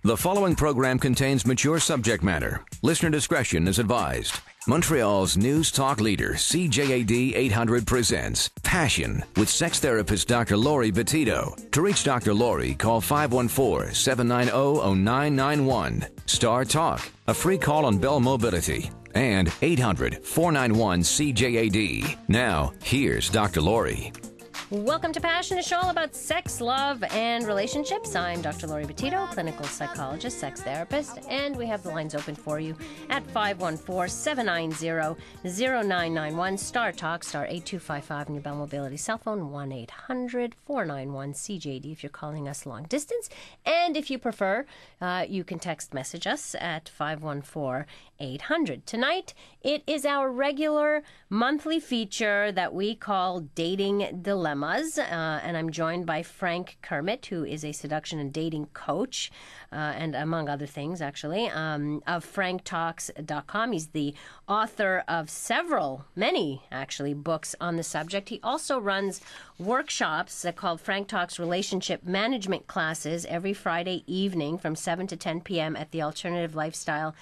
The following program contains mature subject matter. Listener discretion is advised. Montreal's news talk leader, CJAD 800 presents Passion with sex therapist Dr. Laurie Petito. To reach Dr. Laurie, call 514-790-0991. Star Talk, a free call on Bell Mobility. And 800-491-CJAD. Now, here's Dr. Laurie. Welcome to Passion, a show all about sex, love, and relationships. I'm Dr. Laurie Petito, clinical psychologist, sex therapist, and we have the lines open for you at 514-790-0991, Star Talk, star 8255 in your Bell Mobility cell phone, 1-800-491-CJD if you're calling us long distance. And if you prefer, you can text message us at 514-800. Tonight, it is our regular monthly feature that we call Dating Dilemmas. And I'm joined by Frank Kermit, who is a seduction and dating coach, and among other things, actually, of franktalks.com. He's the author of many, books on the subject. He also runs workshops called Frank Talks Relationship Management Classes every Friday evening from 7 to 10 p.m. at the Alternative Lifestyle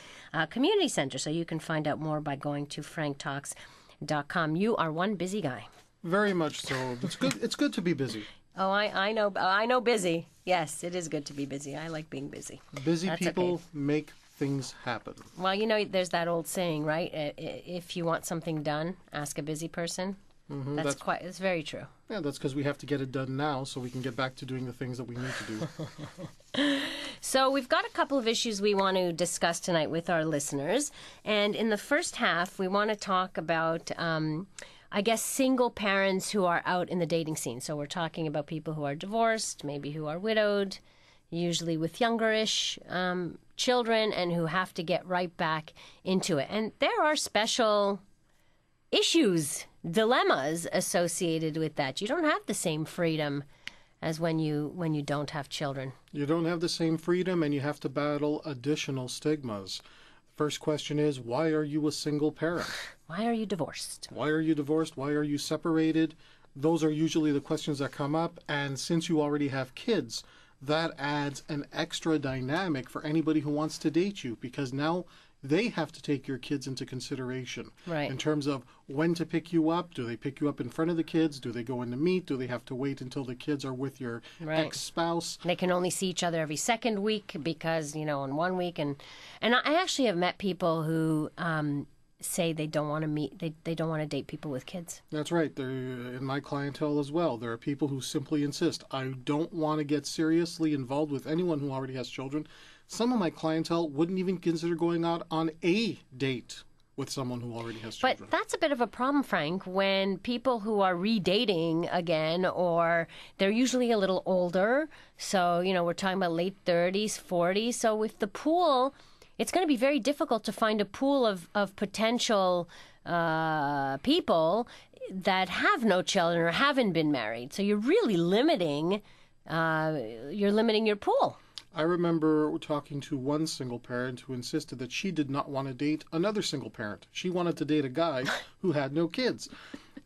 Community Center. So you can find out more by going to franktalks.com. You are one busy guy. Very much so. It's good. It's good to be busy. Oh, I know. I know busy. Yes, it is good to be busy. I like being busy. Busy people make things happen. Well, you know, there's that old saying, right? If you want something done, ask a busy person. Mm-hmm, it's very true. Yeah, that's because we have to get it done now so we can get back to doing the things that we need to do. So we've got a couple of issues we want to discuss tonight with our listeners. And in the first half, we want to talk about single parents who are out in the dating scene. So we're talking about people who are divorced, maybe who are widowed, usually with youngerish children, and who have to get right back into it. And there are special issues, dilemmas associated with that. You don't have the same freedom as when you don't have children. You don't have the same freedom, and you have to battle additional stigmas. First question is, why are you a single parent? Why are you divorced? Why are you divorced? Why are you separated? Those are usually the questions that come up. And since you already have kids, that adds an extra dynamic for anybody who wants to date you, because now they have to take your kids into consideration. Right. In terms of when to pick you up. Do they pick you up in front of the kids? Do they go in to meet? Do they have to wait until the kids are with your ex-spouse? They can only see each other every second week because, in 1 week. And I actually have met people who say they don't want to meet, they don't want to date people with kids. That's right. They're in my clientele as well. There are people who simply insist, I don't want to get seriously involved with anyone who already has children. Some of my clientele wouldn't even consider going out on a date with someone who already has children. But that's a bit of a problem, Frank, when people who are redating again, or they're usually a little older. So, we're talking about late 30s, 40s. So with the pool, it's going to be very difficult to find a pool of potential people that have no children or haven't been married. So you're really limiting your pool. I remember talking to one single parent who insisted that she did not want to date another single parent. She wanted to date a guy who had no kids.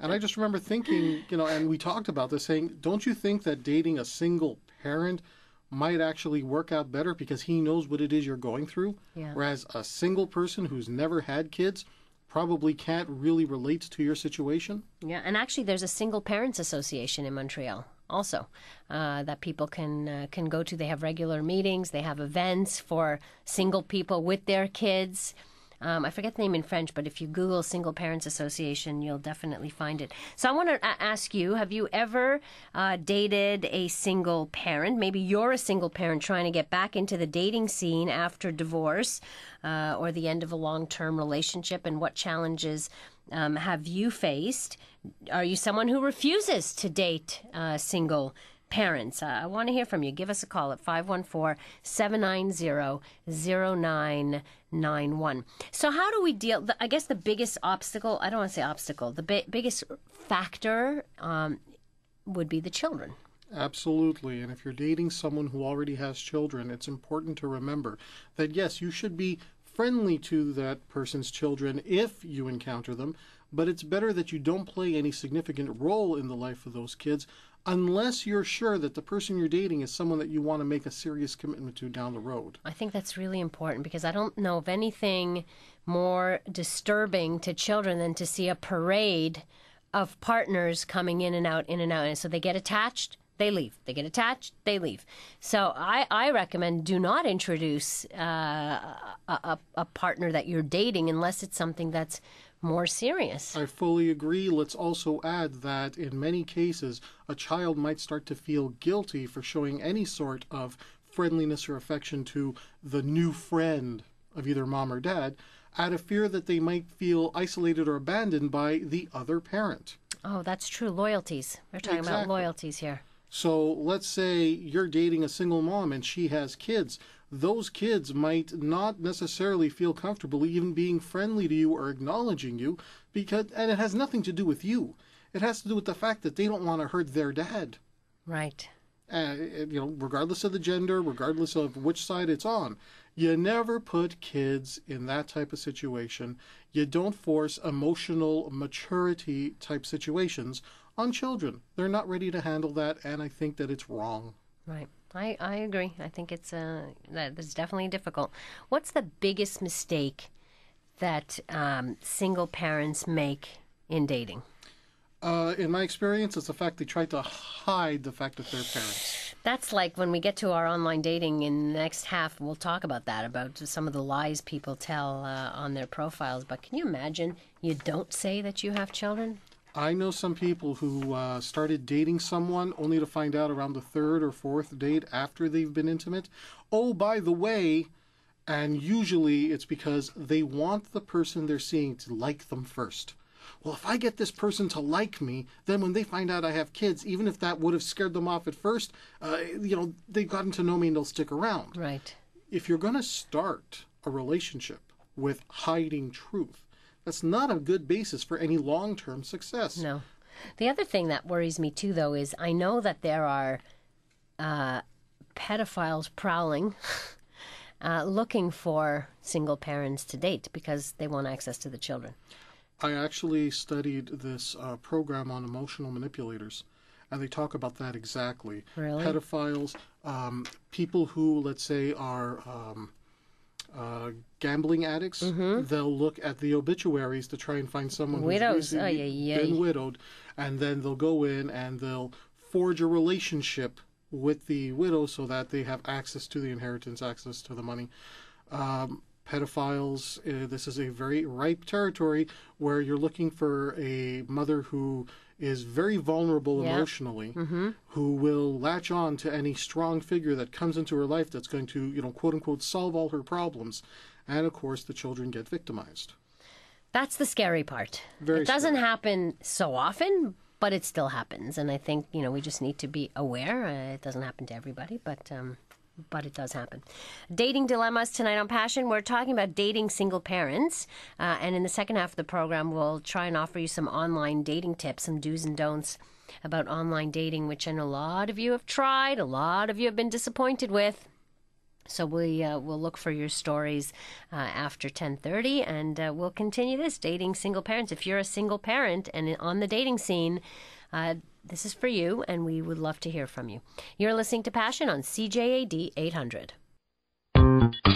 And I just remember thinking, and we talked about this, saying, don't you think that dating a single parent might actually work out better because he knows what it is you're going through? Yeah. Whereas a single person who's never had kids probably can't really relate to your situation. Yeah, and actually there's a single parents association in Montreal also that people can go to. They have regular meetings. They have events for single people with their kids. I forget the name in French, but if you Google Single Parents Association, you'll definitely find it. So I want to ask you, have you ever dated a single parent? Maybe you're a single parent trying to get back into the dating scene after divorce or the end of a long-term relationship, and what challenges have you faced? Are you someone who refuses to date single parents? I want to hear from you. Give us a call at 514-790-0991. So how do we deal? I guess the biggest obstacle, I don't want to say obstacle, the biggest factor would be the children. Absolutely. And if you're dating someone who already has children, it's important to remember that, yes, you should be friendly to that person's children if you encounter them, but it's better that you don't play any significant role in the life of those kids unless you're sure that the person you're dating is someone that you want to make a serious commitment to down the road. I think that's really important because I don't know of anything more disturbing to children than to see a parade of partners coming in and out, in and out. And so they get attached, they leave. They get attached, they leave. So I recommend do not introduce a partner that you're dating unless it's something that's more serious. I fully agree. Let's also add that in many cases, a child might start to feel guilty for showing any sort of friendliness or affection to the new friend of either mom or dad, out of fear that they might feel isolated or abandoned by the other parent. Oh, that's true. Loyalties. We're talking about loyalties here. So let's say you're dating a single mom and she has kids. Those kids might not necessarily feel comfortable even being friendly to you or acknowledging you, and it has nothing to do with you. It has to do with the fact that they don't want to hurt their dad. Right. Regardless of the gender, regardless of which side it's on. You never put kids in that type of situation. You don't force emotional maturity type situations on children. They're not ready to handle that, and I think that it's wrong. Right. I agree. I think it's that's definitely difficult. What's the biggest mistake that single parents make in dating? In my experience, it's the fact they try to hide the fact that they're parents. That's like when we get to our online dating in the next half, we'll talk about that, about some of the lies people tell on their profiles. But can you imagine you don't say that you have children? I know some people who started dating someone only to find out around the third or fourth date after they've been intimate. Oh, by the way, and usually it's because they want the person they're seeing to like them first. Well, if I get this person to like me, then when they find out I have kids, even if that would have scared them off at first, they've gotten to know me and they'll stick around. Right. If you're going to start a relationship with hiding truth, that's not a good basis for any long-term success. No. The other thing that worries me too, though, is I know that there are pedophiles prowling, looking for single parents to date because they want access to the children. I actually studied this program on emotional manipulators, and they talk about that exactly. Really? Pedophiles, people who, let's say, are gambling addicts, they'll look at the obituaries to try and find someone who's been widowed, and then they'll go in and they'll forge a relationship with the widow so that they have access to the inheritance, access to the money. Pedophiles, this is a very ripe territory where you're looking for a mother who is very vulnerable emotionally, who will latch on to any strong figure that comes into her life that's going to, quote unquote, solve all her problems. And of course, the children get victimized. That's the scary part. Very it doesn't scary. happen so often, but it still happens. And I think, we just need to be aware. It doesn't happen to everybody, but it does happen. Dating dilemmas tonight on Passion. We're talking about dating single parents. And in the second half of the program, we'll try and offer you some online dating tips, some do's and don'ts about online dating, which I know a lot of you have tried, a lot of you have been disappointed with. So we'll look for your stories after 10:30, and we'll continue this, dating single parents. If you're a single parent and on the dating scene, this is for you, and we would love to hear from you. You're listening to Passion on CJAD 800.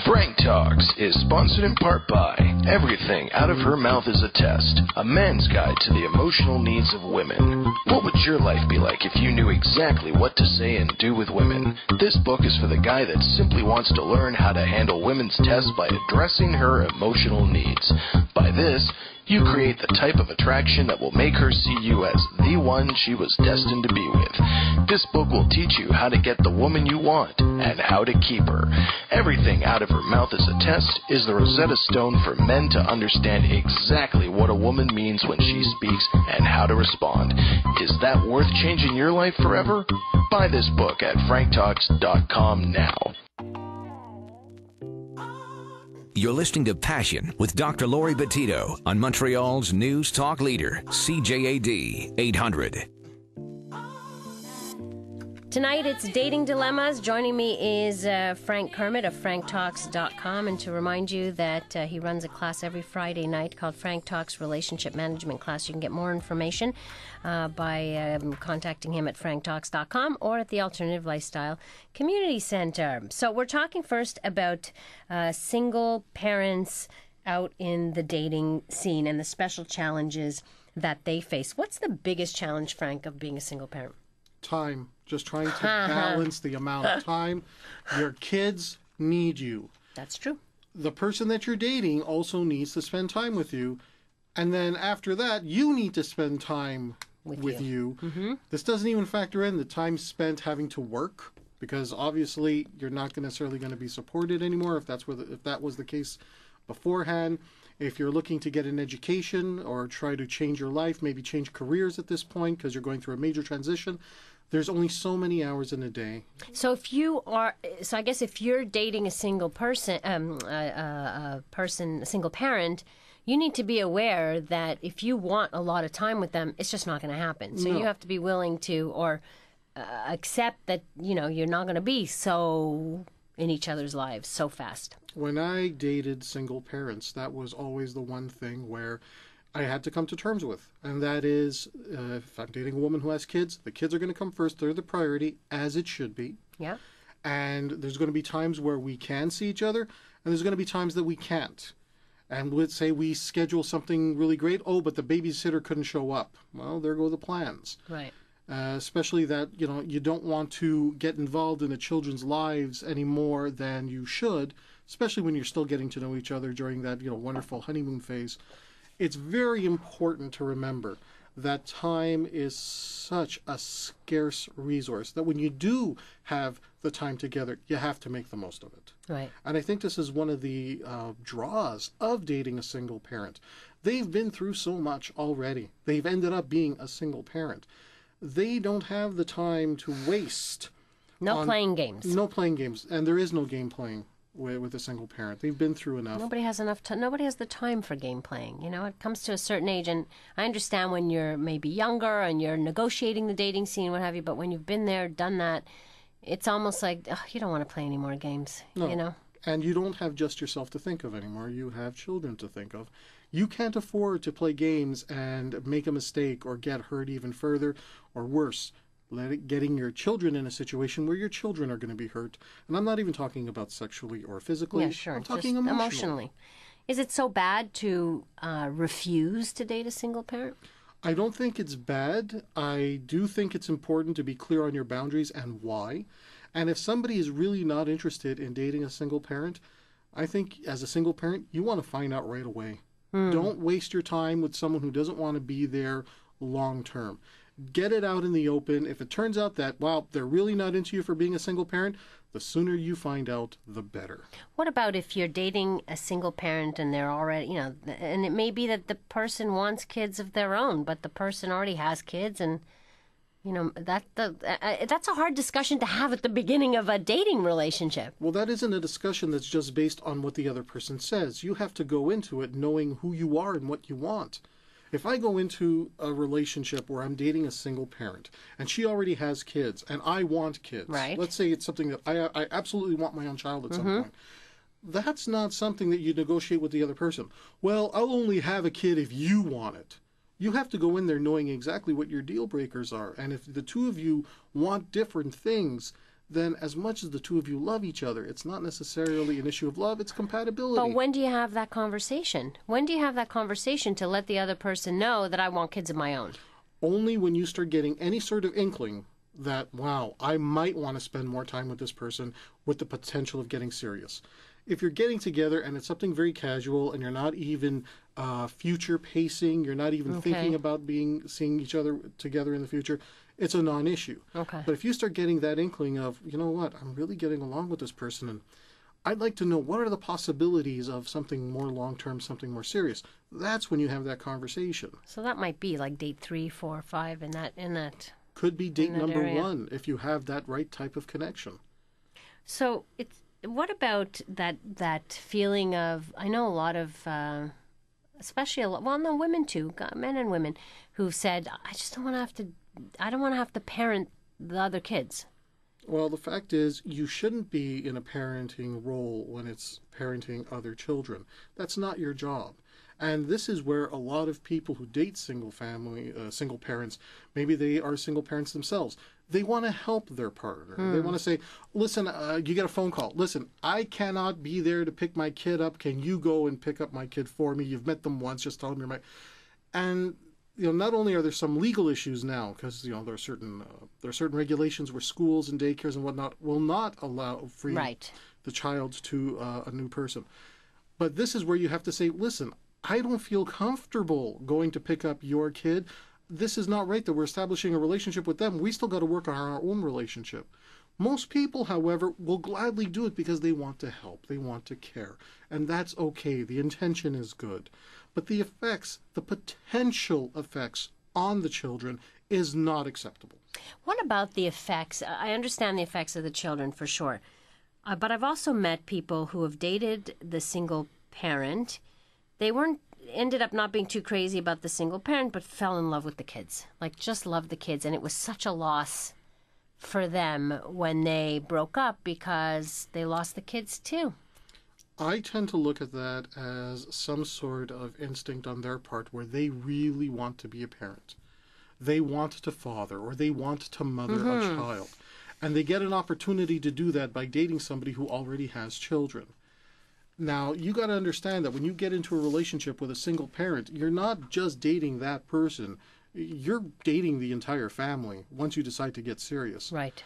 Frank Talks is sponsored in part by Everything Out of Her Mouth is a Test, a man's guide to the emotional needs of women. What would your life be like if you knew exactly what to say and do with women? This book is for the guy that simply wants to learn how to handle women's tests by addressing her emotional needs. By this, you create the type of attraction that will make her see you as the one she was destined to be with. This book will teach you how to get the woman you want and how to keep her. Everything Out of Her Mouth is a Test is the Rosetta Stone for men to understand exactly what a woman means when she speaks and how to respond. Is that worth changing your life forever? Buy this book at franktalks.com now. You're listening to Passion with Dr. Laurie Bettito on Montreal's News Talk Leader, CJAD 800. Tonight it's Dating Dilemmas. Joining me is Frank Kermit of franktalks.com. And to remind you that he runs a class every Friday night called Frank Talks Relationship Management Class. You can get more information by contacting him at franktalks.com or at the Alternative Lifestyle Community Center. So we're talking first about single parents out in the dating scene and the special challenges that they face. What's the biggest challenge, Frank, of being a single parent? Time. Just trying to balance the amount of time. Your kids need you. That's true. The person that you're dating also needs to spend time with you. And then after that, you need to spend time with you. Mm-hmm. This doesn't even factor in the time spent having to work, because obviously you're not necessarily going to be supported anymore if that was the case beforehand. If you're looking to get an education or try to change your life, maybe change careers at this point because you're going through a major transition, there's only so many hours in a day. So I guess if you're dating a single person, a single parent, you need to be aware that if you want a lot of time with them, it's just not going to happen. So you have to be willing to, or accept that, you're not going to be so in each other's lives so fast. When I dated single parents, that was always the one thing where I had to come to terms with. And that is, if I'm dating a woman who has kids, the kids are going to come first. They're the priority, as it should be. Yeah. And there's going to be times where we can see each other, and there's going to be times that we can't. And let's say we schedule something really great. Oh, but the babysitter couldn't show up. Well, there go the plans. Right. Especially that, you don't want to get involved in the children's lives any more than you should, especially when you're still getting to know each other during that, wonderful honeymoon phase. It's very important to remember that time is such a scarce resource that when you do have the time together, you have to make the most of it. Right. And I think this is one of the draws of dating a single parent. They've been through so much already. They've ended up being a single parent. They don't have the time to waste. No playing games. No playing games. And there is no game playing with a single parent. They've been through enough. Nobody has enough time. Nobody has the time for game playing. It comes to a certain age, and I understand when you're maybe younger and you're negotiating the dating scene, what have you, but when you've been there, done that, it's almost like, you don't want to play any more games, No. And you don't have just yourself to think of anymore. You have children to think of. You can't afford to play games and make a mistake or get hurt even further, or worse, getting your children in a situation where your children are going to be hurt. And I'm not even talking about sexually or physically. Yeah, sure. I'm talking just emotionally. Is it so bad to refuse to date a single parent? I don't think it's bad. I do think it's important to be clear on your boundaries and why. And if somebody is really not interested in dating a single parent, I think as a single parent, you want to find out right away. Don't waste your time with someone who doesn't want to be there long term. Get it out in the open. If it turns out that, they're really not into you for being a single parent, the sooner you find out, the better. What about if you're dating a single parent and they're already, and it may be that the person wants kids of their own, but the person already has kids, and that's a hard discussion to have at the beginning of a dating relationship. Well, that isn't a discussion that's just based on what the other person says. You have to go into it knowing who you are and what you want. If I go into a relationship where I'm dating a single parent and she already has kids and I want kids, right. Let's say it's something that I absolutely want my own child at some point. That's not something that you negotiate with the other person. Well, I'll only have a kid if you want it. You have to go in there knowing exactly what your deal breakers are. And if the two of you want different things, then as much as the two of you love each other, it's not necessarily an issue of love, it's compatibility. But when do you have that conversation? When do you have that conversation to let the other person know that I want kids of my own? Only when you start getting any sort of inkling that, I might want to spend more time with this person with the potential of getting serious. If you're getting together and it's something very casual and you're not even future pacing, you're not even thinking about seeing each other together in the future, it's a non-issue. Okay. But if you start getting that inkling of, I'm really getting along with this person and I'd like to know what are the possibilities of something more long-term, something more serious, that's when you have that conversation. So that might be like date 3, 4, 5 in that. Could be date number area. 1 if you have that right type of connection. So what about that feeling of, I know a lot of, especially women too, men and women, who've said, I don't want to have to parent the other kids. Well, the fact is, you shouldn't be in a parenting role when it's parenting other children. That's not your job. And this is where a lot of people who date single parents, maybe they are single parents themselves, they want to help their partner. They want to say, listen, you get a phone call. Listen, I cannot be there to pick my kid up. Can you go and pick up my kid for me? You've met them once. Just tell them you're my... And not only are there some legal issues now, because there are certain regulations where schools and daycares and whatnot will not allow the child to a new person. But this is where you have to say, listen, I don't feel comfortable going to pick up your kid. This is not right that we're establishing a relationship with them. We still got to work on our own relationship. Most people, however, will gladly do it because they want to help. They want to care. And that's okay. The intention is good. But the effects, the potential effects on the children is not acceptable. What about the effects? I understand the effects of the children for sure. But I've also met people who have dated the single parent. They ended up not being too crazy about the single parent, but fell in love with the kids. Like, just loved the kids. And it was such a loss for them when they broke up because they lost the kids too. I tend to look at that as some sort of instinct on their part where they really want to be a parent. They want to father or they want to mother a child. And they get an opportunity to do that by dating somebody who already has children. Now, you got to understand that when you get into a relationship with a single parent, you're not just dating that person. You're dating the entire family once you decide to get serious. Right.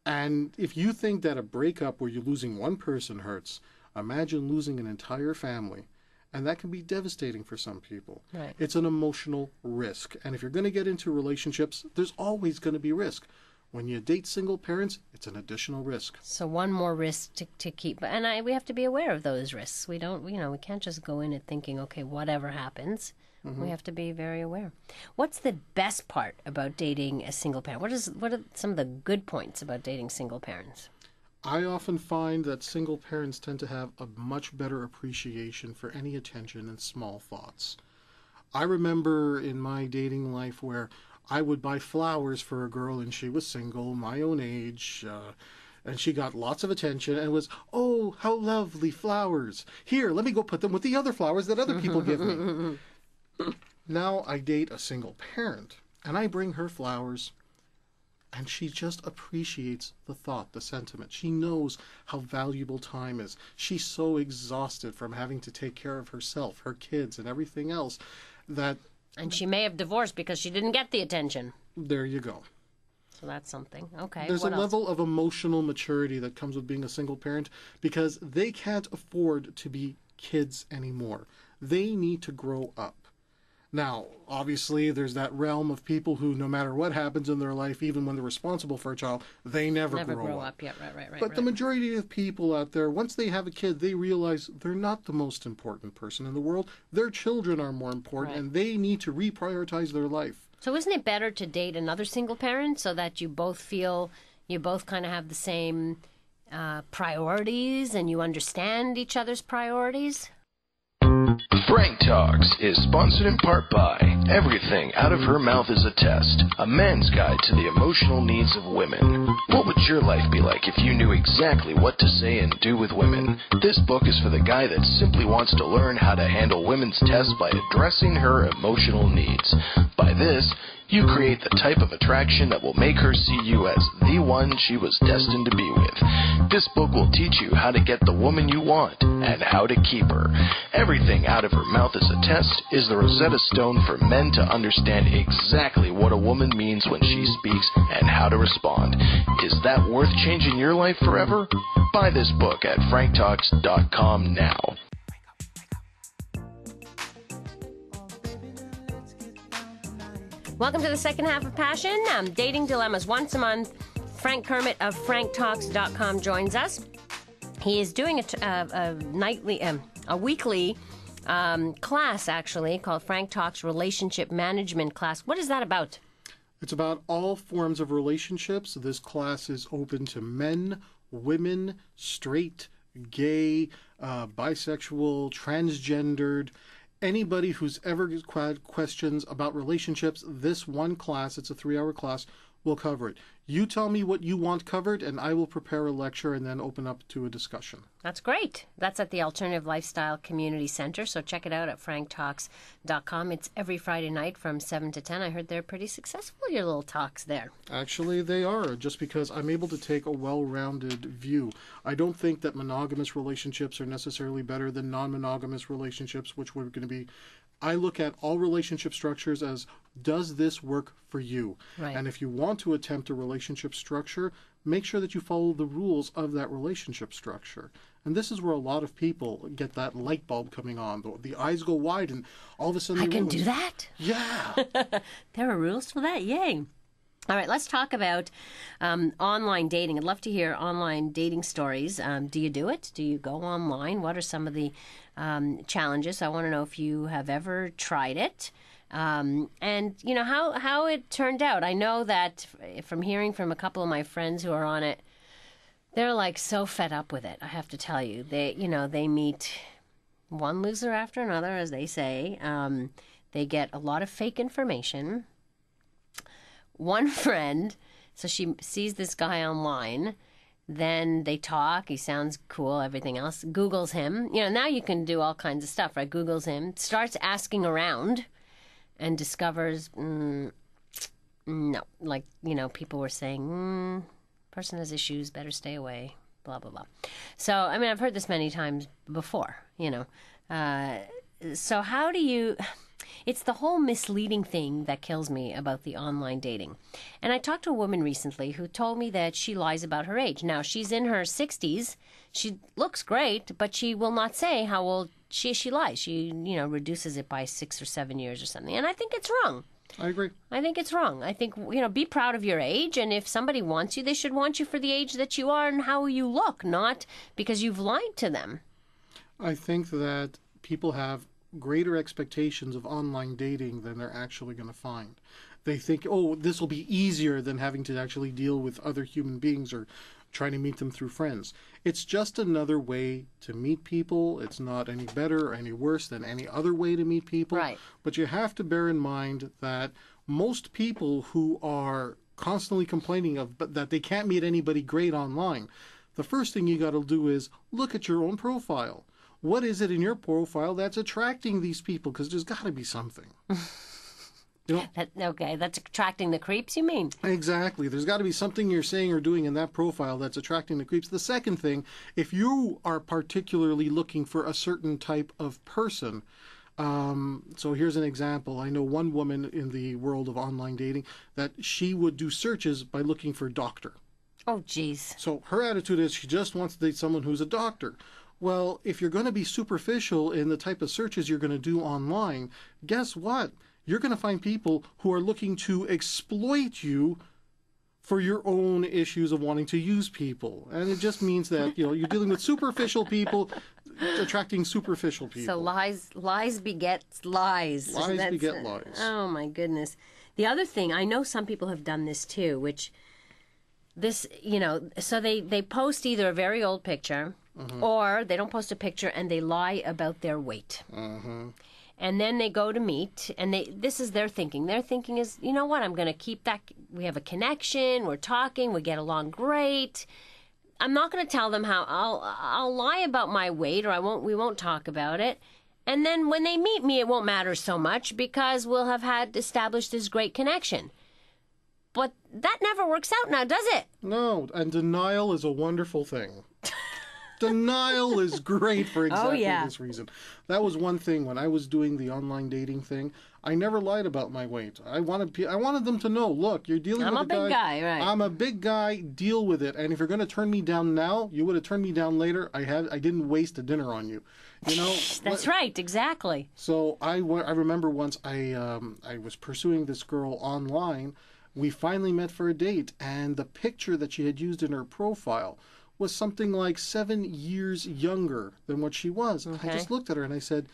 And if you think that a breakup where you're losing one person hurts, imagine losing an entire family. And that can be devastating for some people. Right. It's an emotional risk. And if you're going to get into relationships, there's always going to be risk. When you date single parents, it's an additional risk. So one more risk to keep. And we have to be aware of those risks. We don't, we can't just go in it thinking, okay, whatever happens. We have to be very aware. What's the best part about dating a single parent? What are some of the good points about dating single parents? I often find that single parents tend to have a much better appreciation for any attention and small thoughts. I remember in my dating life where I would buy flowers for a girl and she was single, my own age, and she got lots of attention and was, oh, how lovely flowers. Here, let me go put them with the other flowers that other people give me. Now I date a single parent and I bring her flowers and she just appreciates the thought, the sentiment. She knows how valuable time is. She's so exhausted from having to take care of herself, her kids, and everything else that... And she may have divorced because she didn't get the attention. There you go. So that's something. Okay. There's a level of emotional maturity that comes with being a single parent because they can't afford to be kids anymore. They need to grow up. Now, obviously, there's that realm of people who, no matter what happens in their life, even when they're responsible for a child, they never grow up. Yeah, right. But the majority of people out there, once they have a kid, they realize they're not the most important person in the world. Their children are more important, and they need to reprioritize their life. So isn't it better to date another single parent so that you both feel you both kind of have the same priorities and you understand each other's priorities? Frank Talks is sponsored in part by Everything Out of Her Mouth is a Test, a man's guide to the emotional needs of women. What would your life be like if you knew exactly what to say and do with women? This book is for the guy that simply wants to learn how to handle women's tests by addressing her emotional needs. By this, you create the type of attraction that will make her see you as the one she was destined to be with. This book will teach you how to get the woman you want and how to keep her. Everything Out of Her Mouth is a Test is the Rosetta Stone for men to understand exactly what a woman means when she speaks and how to respond. Is that worth changing your life forever? Buy this book at franktalks.com now. Welcome to the second half of Passion. Dating Dilemmas once a month. Frank Kermit of franktalks.com joins us. He is doing a weekly class, actually, called Frank Talks Relationship Management Class. What is that about? It's about all forms of relationships. This class is open to men, women, straight, gay, bisexual, transgendered, anybody who's ever had questions about relationships. This one class, it's a 3-hour class, we'll cover it. You tell me what you want covered, and I will prepare a lecture and then open up to a discussion. That's great. That's at the Alternative Lifestyle Community Center, so check it out at franktalks.com. It's every Friday night from 7 to 10. I heard they're pretty successful, your little talks there. Actually, they are, just because I'm able to take a well-rounded view. I don't think that monogamous relationships are necessarily better than non-monogamous relationships, which we're going to be... I look at all relationship structures as, does this work for you? Right. And if you want to attempt a relationship structure, make sure that you follow the rules of that relationship structure. And this is where a lot of people get that light bulb coming on. The eyes go wide and all of a sudden... I can do that? Yeah. There are rules for that? Yay. All right, let's talk about online dating. I'd love to hear online dating stories. Do you do it? Do you go online? What are some of the challenges? I want to know if you have ever tried it. And, you know, how it turned out. I know that from hearing from a couple of my friends who are on it, they're like so fed up with it, I have to tell you. They meet one loser after another, as they say. They get a lot of fake information. One friend, so she sees this guy online, then they talk, he sounds cool, everything else, Googles him. You know, now you can do all kinds of stuff, right? Googles him, starts asking around, and discovers, no. Like, you know, people were saying, person has issues, better stay away, blah, blah, blah. So, I mean, I've heard this many times before, you know. So how do you... It's the whole misleading thing that kills me about the online dating. And I talked to a woman recently who told me that she lies about her age. Now, she's in her 60s. She looks great, but she will not say how old she lies. She, you know, reduces it by 6 or 7 years or something. And I think it's wrong. I agree. I think it's wrong. I think, you know, be proud of your age. And if somebody wants you, they should want you for the age that you are and how you look, not because you've lied to them. I think that people have greater expectations of online dating than they're actually going to find. They think, oh, this will be easier than having to actually deal with other human beings or trying to meet them through friends. It's just another way to meet people. It's not any better or any worse than any other way to meet people. Right. But you have to bear in mind that most people who are constantly complaining of that they can't meet anybody great online, the first thing you got to do is look at your own profile. What is it in your profile that's attracting these people? Because there's got to be something. You know? Okay, that's attracting the creeps, you mean? Exactly. There's got to be something you're saying or doing in that profile that's attracting the creeps. The second thing, if you are particularly looking for a certain type of person, so here's an example. I know one woman in the world of online dating that she would do searches by looking for doctor. Oh, geez. So her attitude is she just wants to date someone who's a doctor. Well, if you're going to be superficial in the type of searches you're going to do online, guess what? You're going to find people who are looking to exploit you for your own issues of wanting to use people. And it just means that, you know, you're dealing with superficial people attracting superficial people. So lies beget lies. Lies beget lies. Oh, my goodness. The other thing, I know some people have done this too, which this, you know, so they post either a very old picture, or they don't post a picture and they lie about their weight. And then they go to meet, and this is their thinking. Their thinking is, you know what, I'm going to keep that. We have a connection, we're talking, we get along great. I'm not going to tell them how I'll lie about my weight, or we won't talk about it. And then when they meet me, it won't matter so much because we'll have had established this great connection. But that never works out now, does it? No, and denial is a wonderful thing. Denial is great for exactly this reason. That was one thing when I was doing the online dating thing. I never lied about my weight. I wanted them to know, look, you're dealing with a guy. I'm a big guy, right? I'm a big guy. Deal with it. And if you're going to turn me down now, you would have turned me down later. I didn't waste a dinner on you. You know. That's right. Exactly. So I remember once I was pursuing this girl online. We finally met for a date, and the picture that she had used in her profile was something like 7 years younger than what she was. Okay. I just looked at her and I said,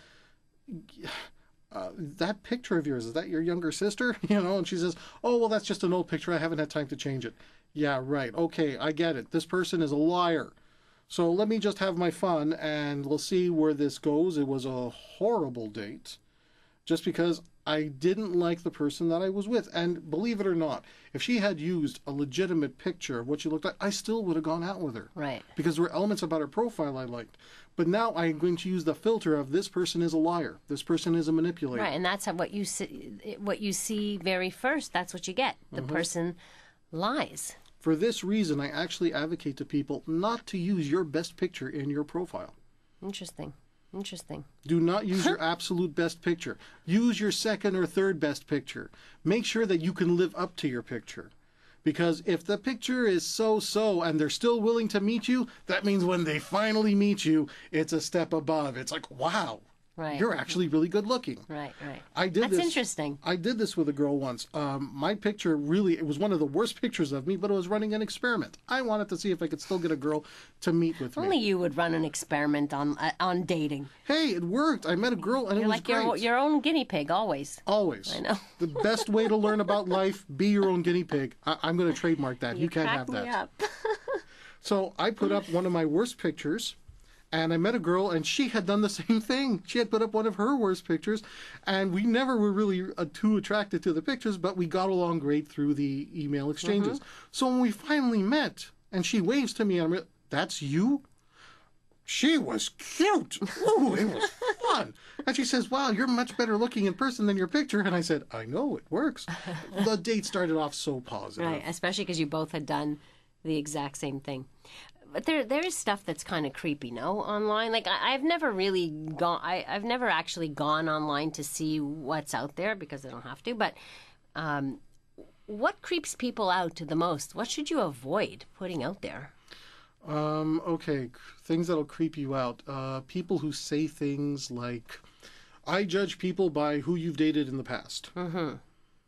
that picture of yours, is that your younger sister? You know, and she says, oh, well, that's just an old picture. I haven't had time to change it. Yeah, right. Okay, I get it. This person is a liar. So let me just have my fun and we'll see where this goes. It was a horrible date. just because I didn't like the person that I was with. And believe it or not, if she had used a legitimate picture of what she looked like, I still would have gone out with her. Right. Because there were elements about her profile I liked. But now I'm going to use the filter of this person is a liar. This person is a manipulator. Right, and that's what you see very first. That's what you get. The person lies. For this reason, I actually advocate to people not to use your best picture in your profile. Interesting. Do not use your absolute best picture. Use your second or third best picture. Make sure that you can live up to your picture. Because if the picture is so-so and they're still willing to meet you, that means when they finally meet you, it's a step above. It's like, wow, Right. you're actually really good looking. Right, right. That's interesting. I did this with a girl once. My picture really, it was one of the worst pictures of me, but it was running an experiment. I wanted to see if I could still get a girl to meet with me. Only you would run an experiment on dating. Hey, it worked. I met a girl and it was Like great. your own guinea pig, always. Always. I know. The best way to learn about life, be your own guinea pig. I'm going to trademark that. You can't have that. Me up. So I put up one of my worst pictures, and I met a girl, and she had done the same thing. She had put up one of her worst pictures, and we never were really too attracted to the pictures, but we got along great through the email exchanges. So when we finally met, and she waves to me, and I'm like, that's you? She was cute. Ooh, it was fun. And she says, wow, you're much better looking in person than your picture. And I said, I know, it works. The date started off so positive. Right, especially because you both had done the exact same thing. But there is stuff that's kind of creepy, no, online. Like I've never really gone. I've never actually gone online to see what's out there because I don't have to. But what creeps people out the most? What should you avoid putting out there? Okay, things that'll creep you out. People who say things like, I judge people by who you've dated in the past.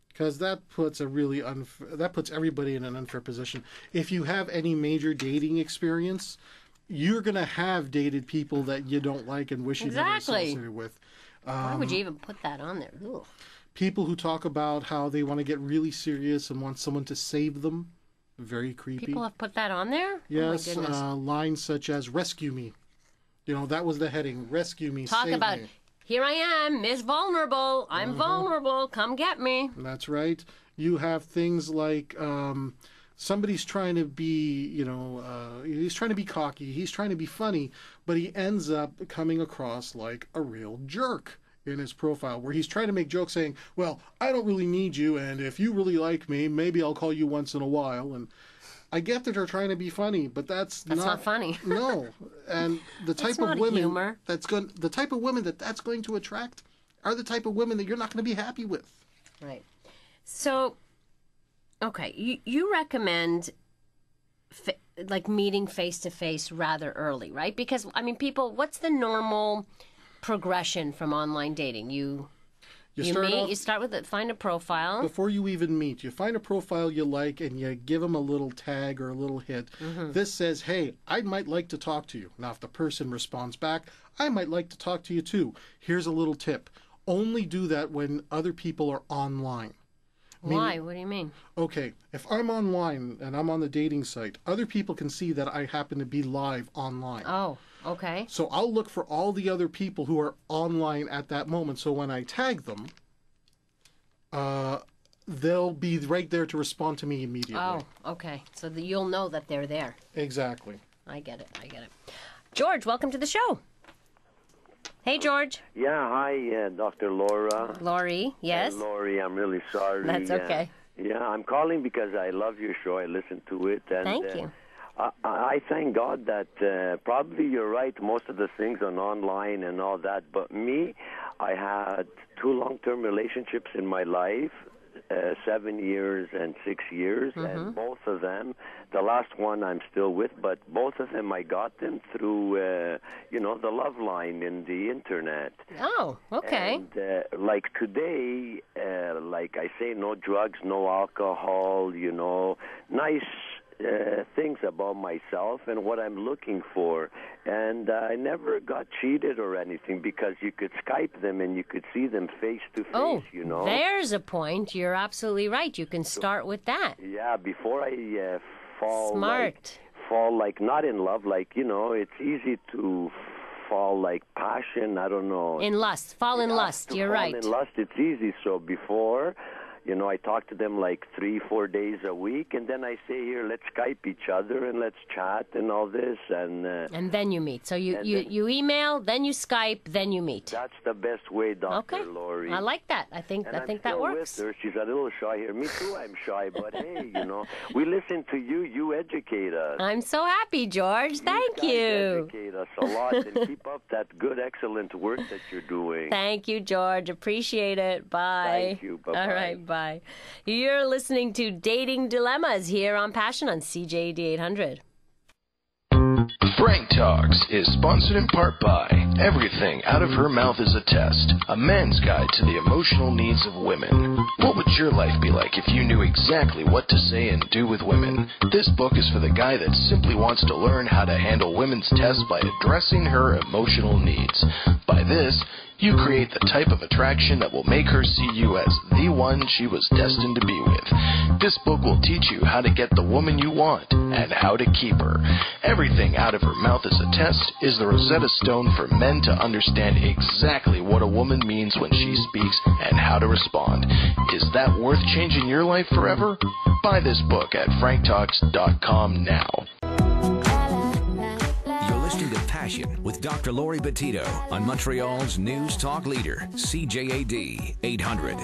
Because that puts that puts everybody in an unfair position. If you have any major dating experience, you're going to have dated people that you don't like and wish you never associated with. Why would you even put that on there? Ugh. People who talk about how they want to get really serious and want someone to save them. Very creepy. People have put that on there? Yes, Oh my goodness. lines such as, rescue me. You know, that was the heading. Rescue me, Talk save about, me. here I am, Miss Vulnerable. I'm vulnerable. Come get me. That's right. You have things like somebody's trying to be, he's trying to be cocky. He's trying to be funny, but he ends up coming across like a real jerk in his profile, where he's trying to make jokes saying, well, I don't really need you, and if you really like me, maybe I'll call you once in a while. And I get that they're trying to be funny, but that's not funny. No. And the type of not women humor. the type of women that's going to attract are the type of women that you're not going to be happy with. Right. So, okay, you recommend like meeting face to face rather early, right? Because I mean, people, what's the normal progression from online dating? You start with it, find a profile. Before you even meet, you find a profile you like and you give them a little tag or a little hint. This says, hey, I might like to talk to you. Now, if the person responds back, I might like to talk to you too. Here's a little tip. Only do that when other people are online. Why? What do you mean? Okay, if I'm online and I'm on the dating site, other people can see that I happen to be live online. Oh, okay. So I'll look for all the other people who are online at that moment. So when I tag them, they'll be right there to respond to me immediately. Oh, okay. So you'll know that they're there. Exactly. I get it. George, welcome to the show. Hey, George. Yeah, hi, Dr. Laura. Laurie, yes? Laurie, I'm really sorry. That's okay. Yeah, I'm calling because I love your show. I listen to it. And, Thank you. I thank God that probably you're right, most of the things on online and all that. But me, I had 2 long-term relationships in my life, 7 years and 6 years, and both of them, the last one I'm still with, but both of them I got them through, the love line in the internet. Oh, okay. And like today, like I say, no drugs, no alcohol, nice things about myself and what I'm looking for. And I never got cheated or anything because you could Skype them and you could see them face to face, There's a point. You're absolutely right. You can start with that. Yeah, before I fall Smart. Fall not in love, it's easy to fall like passion. I don't know. In lust. Fall in lust. You're right. Fall in lust, it's easy. So before, I talk to them like 3-4 days a week, and then I say, here, let's Skype each other and let's chat and all this. And then you meet. So you email, then you Skype, then you meet. That's the best way, Dr. Laurie. I like that. I think that works. With her. She's a little shy here. Me too, I'm shy. But hey, we listen to you. You educate us. I'm so happy, George. Thank you. Educate us a lot, and keep up that good, excellent work that you're doing. Thank you, George. Appreciate it. Bye. Thank you. Bye-bye. All right, bye. You're listening to Dating Dilemmas here on Passion on CJAD 800. Frank Talks is sponsored in part by Everything Out of Her Mouth is a Test, a man's guide to the emotional needs of women. What would your life be like if you knew exactly what to say and do with women? This book is for the guy that simply wants to learn how to handle women's tests by addressing her emotional needs. By this, you create the type of attraction that will make her see you as the one she was destined to be with. This book will teach you how to get the woman you want and how to keep her. Everything Out of Her Mouth is a Test is the Rosetta Stone for men to understand exactly what a woman means when she speaks and how to respond. Is that worth changing your life forever? Buy this book at franktalks.com now. Listening to Passion with Dr. Laurie Betito on Montreal's News Talk Leader, CJAD 800.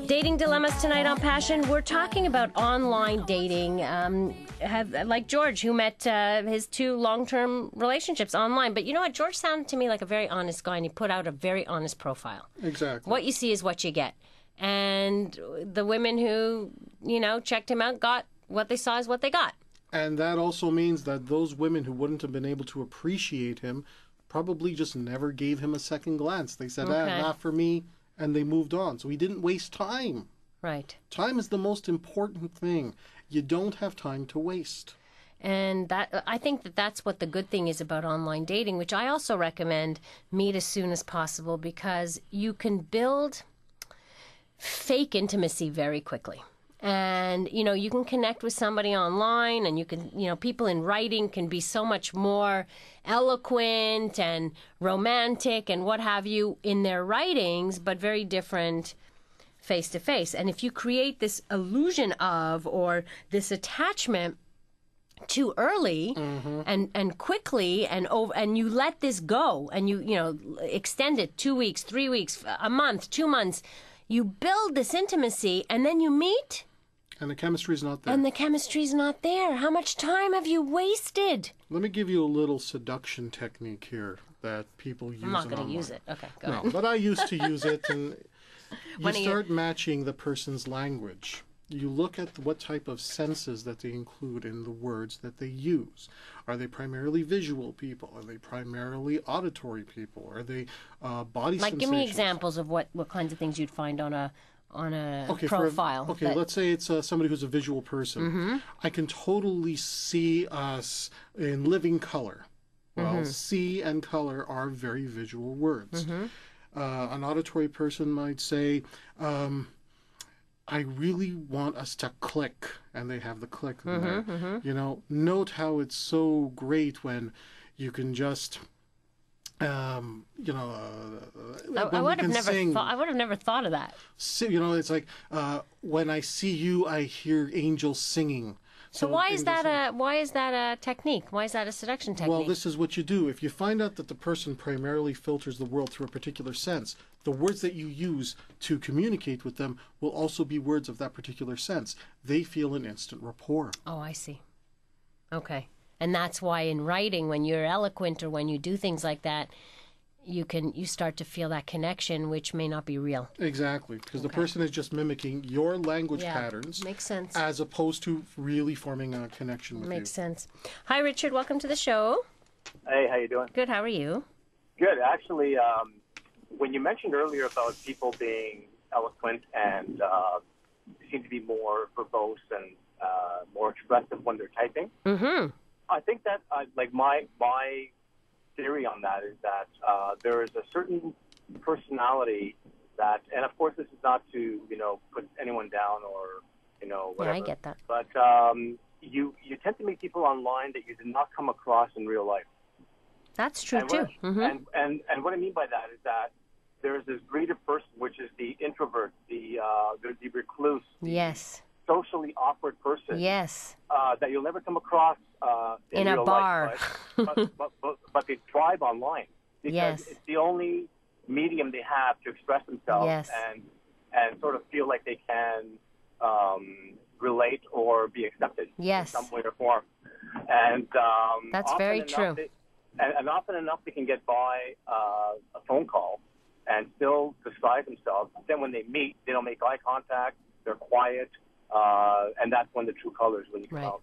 Dating Dilemmas tonight on Passion. We're talking about online dating. Like George, who met his 2 long-term relationships online. But you know what? George sounded to me like a very honest guy, and he put out a very honest profile. Exactly. What you see is what you get. And the women who, checked him out got what they saw is what they got. And that also means that those women who wouldn't have been able to appreciate him probably just never gave him a second glance. They said, not for me, and they moved on. So he didn't waste time. Right. Time is the most important thing. You don't have time to waste. And I think that's what the good thing is about online dating, which I also recommend meet as soon as possible, because you can build fake intimacy very quickly. And, you can connect with somebody online, and you can, people in writing can be so much more eloquent and romantic and what have you in their writings, but very different face to face. And if you create this illusion of, or this attachment too early and quickly and you let this go and you extend it 2 weeks, 3 weeks, a month, 2 months, you build this intimacy and then you meet. And the chemistry's not there. And the chemistry's not there. How much time have you wasted? Let me give you a little seduction technique here that people use. I'm not going to use it. Okay, go ahead. But I used to use it. And you start matching the person's language. You look at what type of senses that they include in the words that they use. Are they primarily visual people? Are they primarily auditory people? Are they body sensations? Give me examples of what kinds of things you'd find on a profile. Let's say it's somebody who's a visual person. I can totally see us in living color. Well, see and color are very visual words. An auditory person might say, I really want us to click, and they have the click in there. Note how it's so great when you can just... I would have never thought of that. It's like when I see you, I hear angels singing. So why is that a technique? Why is that a seduction technique? Well, this is what you do. If you find out that the person primarily filters the world through a particular sense, the words that you use to communicate with them will also be words of that particular sense. They feel an instant rapport. Oh, I see. Okay. And that's why in writing, when you're eloquent or when you do things like that, you start to feel that connection, which may not be real. Exactly, because the person is just mimicking your language patterns. Makes sense. As opposed to really forming a connection with you. Makes sense. Hi, Richard. Welcome to the show. Hey, how you doing? Good. How are you? Good. Actually, when you mentioned earlier about people being eloquent and seem to be more verbose and more expressive when they're typing, I think that, my theory on that is that there is a certain personality that, and of course this is not to, put anyone down or, whatever. Yeah, I get that. But you tend to meet people online that you did not come across in real life. That's true, too. And what I mean by that is that there's this breed of person, which is the introvert, the recluse, yes, socially awkward person. Yes. That you'll never come across in a real bar. Life, but they thrive online because yes. it's the only medium they have to express themselves yes. and sort of feel like they can relate or be accepted yes. in some way or form. And that's very true. And often enough, they can get by a phone call and still disguise themselves. Then when they meet, they don't make eye contact. They're quiet, and that's when the true colors really come out.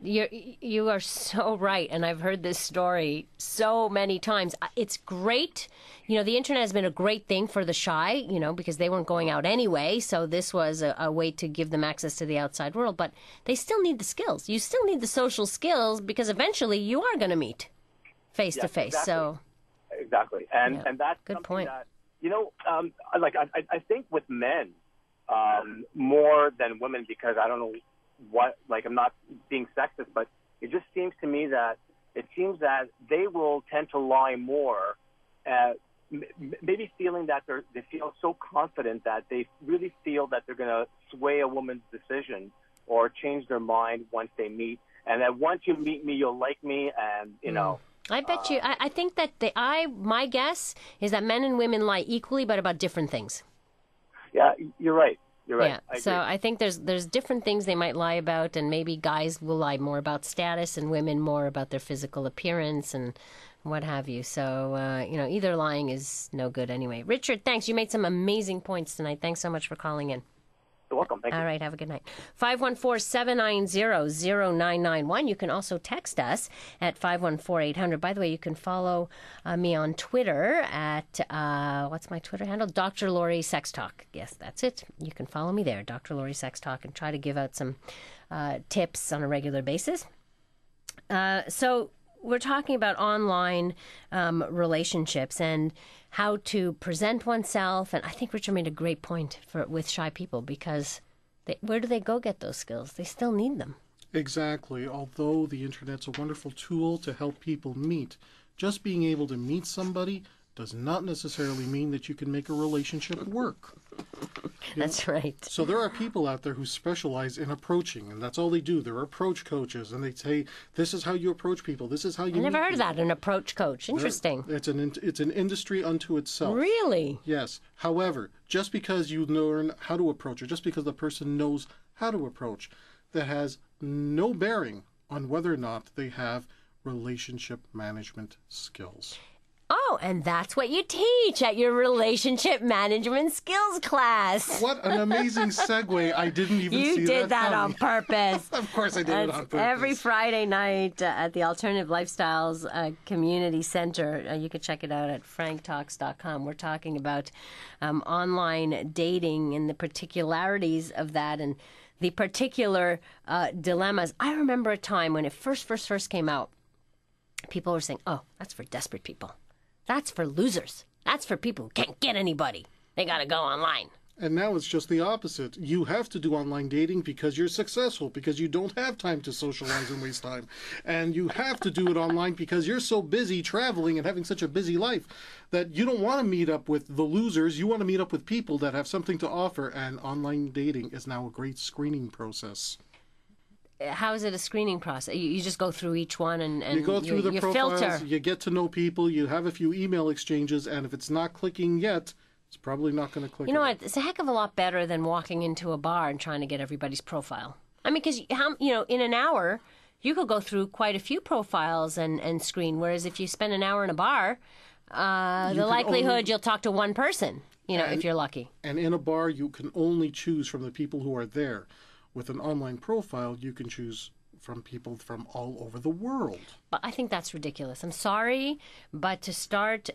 You are so right, and I've heard this story so many times. It's great. You know, the internet has been a great thing for the shy, you know, because they weren't going out anyway, so this was a way to give them access to the outside world. But they still need the skills. You still need the social skills because eventually you are going to meet face to face. So exactly, and that's good point. That, you know, I think with men more than women, because I don't know what, like, I'm not being sexist, but it just seems to me that they will tend to lie more, maybe feeling that they feel so confident that they really feel that they're going to sway a woman's decision or change their mind once they meet, and that once you meet me, you'll like me, and you know. I bet you. I think that my guess is that men and women lie equally, but about different things. Yeah, you're right. You're right. Yeah. So I think there's different things they might lie about, and maybe guys will lie more about status, and women more about their physical appearance and what have you. So you know, either lying is no good anyway. Richard, thanks. You made some amazing points tonight. Thanks so much for calling in. You're welcome. Thank you. All right, have a good night. 514-790-0991. You can also text us at 514-800. By the way, you can follow me on Twitter at, what's my Twitter handle? Dr. Laurie Sex Talk. Yes, that's it. You can follow me there, Dr. Laurie Sex Talk, and try to give out some tips on a regular basis. So we're talking about online relationships and how to present oneself. And I think Richard made a great point with shy people, because where do they go get those skills? They still need them. Exactly. Although the internet's a wonderful tool to help people meet, just being able to meet somebody does not necessarily mean that you can make a relationship work. That's right. So there are people out there who specialize in approaching, and that's all they do. They're approach coaches, and they say, this is how you approach people. This is how you I never heard people. of that, an approach coach. Interesting. It's an industry unto itself. Really? Yes. However, just because you learn how to approach, or just because the person knows how to approach, that has no bearing on whether or not they have relationship management skills. Oh, and that's what you teach at your relationship management skills class. What an amazing segue. I didn't even see that. You did that on purpose. Of course I did it on purpose. Every Friday night at the Alternative Lifestyles Community Center. You can check it out at franktalks.com. We're talking about online dating and the particularities of that and the particular dilemmas. I remember a time when it first came out, people were saying, oh, that's for desperate people. That's for losers. That's for people who can't get anybody. They got to go online. And now it's just the opposite. You have to do online dating because you're successful, because you don't have time to socialize and waste time. And you have to do it online because you're so busy traveling and having such a busy life that you don't want to meet up with the losers. You want to meet up with people that have something to offer. And online dating is now a great screening process. How is it a screening process? You just go through each one and you go through the profiles, filter. You get to know people, you have a few email exchanges, and if it's not clicking yet, it's probably not going to click. You know what? It's a heck of a lot better than walking into a bar and trying to get everybody's profile. I mean, because in an hour, you could go through quite a few profiles and screen, whereas if you spend an hour in a bar, the likelihood you'll talk to one person, if you're lucky. And in a bar, you can only choose from the people who are there. With an online profile, you can choose from people from all over the world. But I think that's ridiculous. I'm sorry, but to start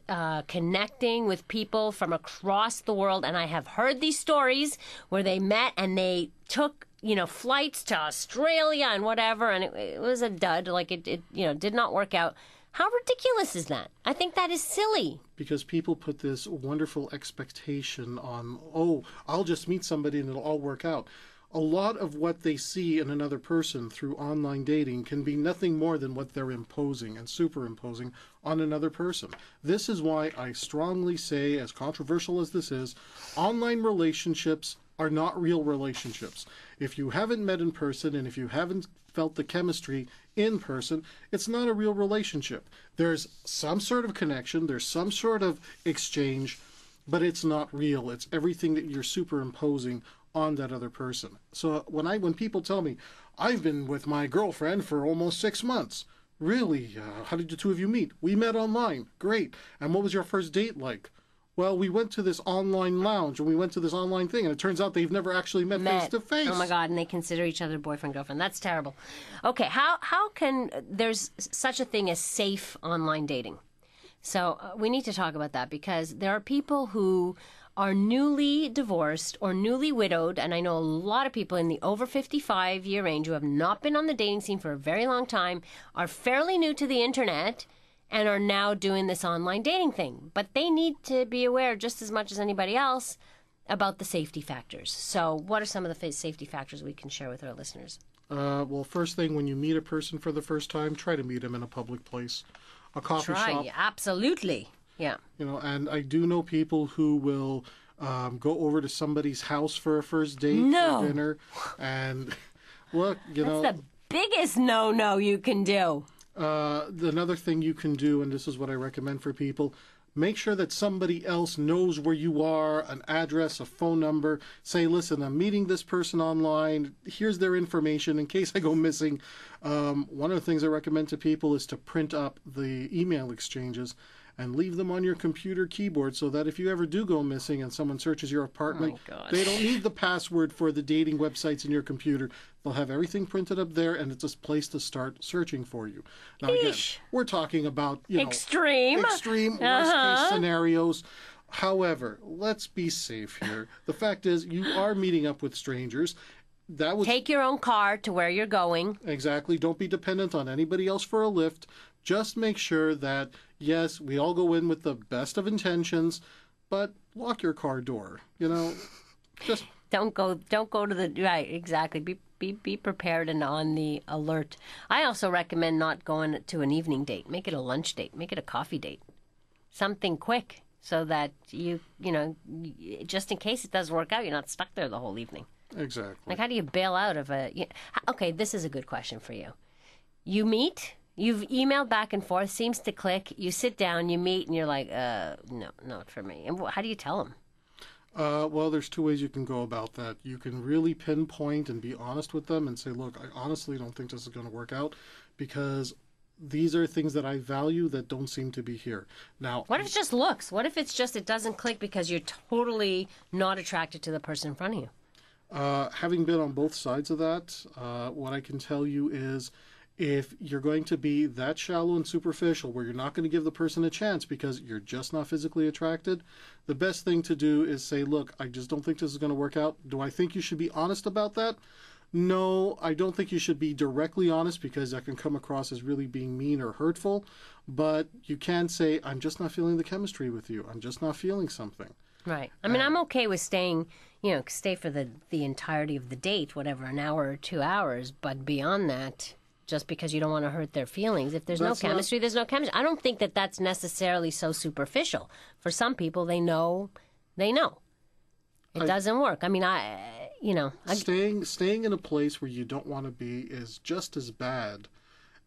connecting with people from across the world, and I have heard these stories where they met and they took, flights to Australia and whatever, and it was a dud. Like it did not work out. How ridiculous is that? I think that is silly. Because people put this wonderful expectation on, oh, I'll just meet somebody and it'll all work out. a lot of what they see in another person through online dating can be nothing more than what they're imposing and superimposing on another person. This is why I strongly say, as controversial as this is, online relationships are not real relationships. If you haven't met in person and if you haven't felt the chemistry in person, it's not a real relationship. There's some sort of connection, there's some sort of exchange, but it's not real. It's everything that you're superimposing on that other person. So when people tell me, I've been with my girlfriend for almost 6 months. Really? How did the two of you meet? We met online. Great. And what was your first date like? Well, we went to this online lounge and we went to this online thing, and it turns out they've never actually met face to face. Oh my God, and they consider each other boyfriend, girlfriend. That's terrible. Okay, how can there's such a thing as safe online dating? So we need to talk about that, because there are people who are newly divorced or newly widowed, and I know a lot of people in the over 55 year range who have not been on the dating scene for a very long time, are fairly new to the internet, and are now doing this online dating thing. But they need to be aware just as much as anybody else about the safety factors. So what are some of the safety factors we can share with our listeners? Well, first thing, when you meet a person for the first time, try to meet them in a public place. A coffee shop. Absolutely. Yeah. You know, and I do know people who will go over to somebody's house for a first date for dinner. And look, that's the biggest no-no you can do. Another thing you can do, and this is what I recommend for people, make sure that somebody else knows where you are, an address, a phone number. Say, listen, I'm meeting this person online. Here's their information in case I go missing. One of the things I recommend to people is to print up the email exchanges and leave them on your computer keyboard, so that if you ever do go missing and someone searches your apartment, they don't need the password for the dating websites in your computer. They'll have everything printed up there, and it's a place to start searching for you. Now, again, we're talking about extreme worst case scenarios. However, let's be safe here. The fact is, you are meeting up with strangers. Take your own car to where you're going. Exactly. Don't be dependent on anybody else for a lift. Just make sure that, yes, we all go in with the best of intentions, but lock your car door. Just don't go to the right. Exactly. Be prepared and on the alert. I also recommend not going to an evening date. Make it a lunch date. Make it a coffee date. Something quick, so that you just in case it doesn't work out, you're not stuck there the whole evening. Exactly. Like, how do you bail out of a... Okay, this is a good question for you. You meet, you've emailed back and forth, seems to click, you sit down, you meet, and you're like, no, not for me. And how do you tell them? Well, there's two ways you can go about that. You can really pinpoint and be honest with them and say, look, I honestly don't think this is going to work out, because these are things that I value that don't seem to be here. Now, what if it's just looks? What if it's just it doesn't click because you're totally not attracted to the person in front of you? Having been on both sides of that, what I can tell you is, if you're going to be that shallow and superficial where you're not going to give the person a chance because you're just not physically attracted, the best thing to do is say, look, I just don't think this is going to work out. Do I think you should be honest about that? No, I don't think you should be directly honest, because that can come across as really being mean or hurtful. But you can say, I'm just not feeling the chemistry with you. I'm just not feeling something. Right. I mean, I'm okay with staying, stay for the entirety of the date, whatever, an hour or 2 hours. But beyond that, just because you don't want to hurt their feelings, if there's no chemistry, there's no chemistry. I don't think that that's necessarily so superficial. For some people, they know. It doesn't work. I mean, staying in a place where you don't want to be is just as bad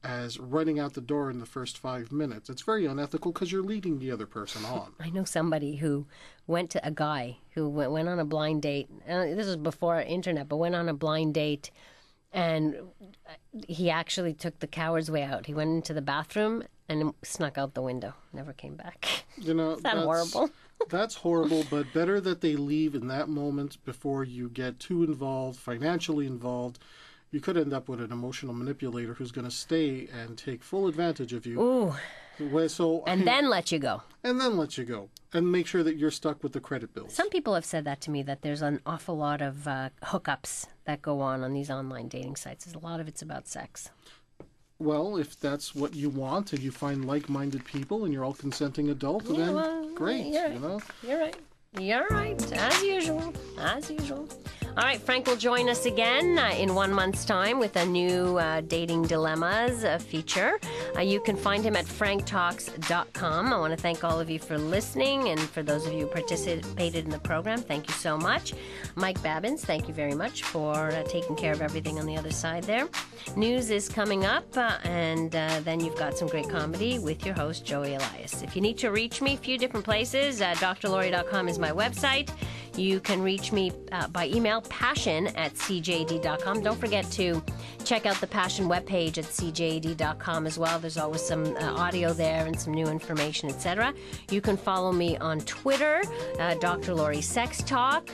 as running out the door in the first 5 minutes. It's very unethical because you're leading the other person on. I know somebody who a guy who went on a blind date. This was before internet, but went on a blind date, and he actually took the coward's way out. He went into the bathroom and snuck out the window. Never came back. Is that horrible? That's horrible, but better that they leave in that moment before you get too involved, financially involved. You could end up with an emotional manipulator who's going to stay and take full advantage of you. Ooh. Then let you go. And then let you go. And make sure that you're stuck with the credit bills. Some people have said that to me, that there's an awful lot of hookups that go on these online dating sites. A lot of it's about sex. Well, if that's what you want and you find like-minded people and you're all consenting adults, great. You're right. You're right. As usual. All right, Frank will join us again in 1 month's time with a new Dating Dilemmas feature. You can find him at franktalks.com. I want to thank all of you for listening, and for those of you who participated in the program, thank you so much. Mike Babbins, thank you very much for taking care of everything on the other side there. News is coming up, and then you've got some great comedy with your host, Joey Elias. If you need to reach me, a few different places. drlaurie.com is my website. You can reach me by email, passion@cjd.com. Don't forget to check out the Passion webpage at cjd.com as well. There's always some audio there and some new information, etc. You can follow me on Twitter, Dr. Laurie Sex Talk.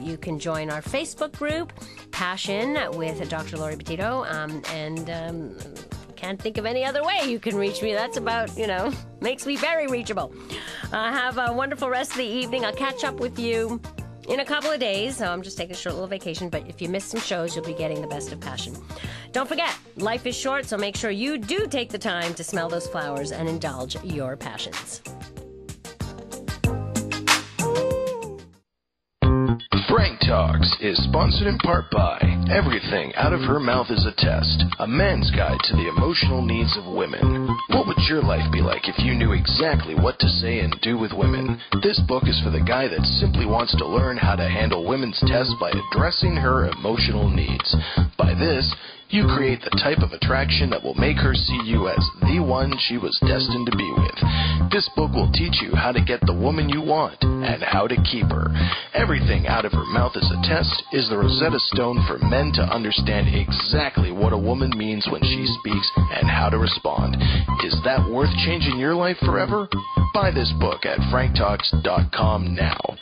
You can join our Facebook group, Passion with Dr. Laurie Petito, can't think of any other way you can reach me. That's about, makes me very reachable. Have a wonderful rest of the evening. I'll catch up with you in a couple of days. So I'm just taking a short little vacation, but if you miss some shows, you'll be getting the best of Passion. Don't forget, life is short, so make sure you do take the time to smell those flowers and indulge your passions. Frank Talks is sponsored in part by Everything Out of Her Mouth is a Test, a man's guide to the emotional needs of women. What would your life be like if you knew exactly what to say and do with women? This book is for the guy that simply wants to learn how to handle women's tests by addressing her emotional needs. By this, you create the type of attraction that will make her see you as the one she was destined to be with. This book will teach you how to get the woman you want and how to keep her. Everything Out of Her Mouth is a Test is the Rosetta Stone for men to understand exactly what a woman means when she speaks and how to respond. Is that worth changing your life forever? Buy this book at franktalks.com now.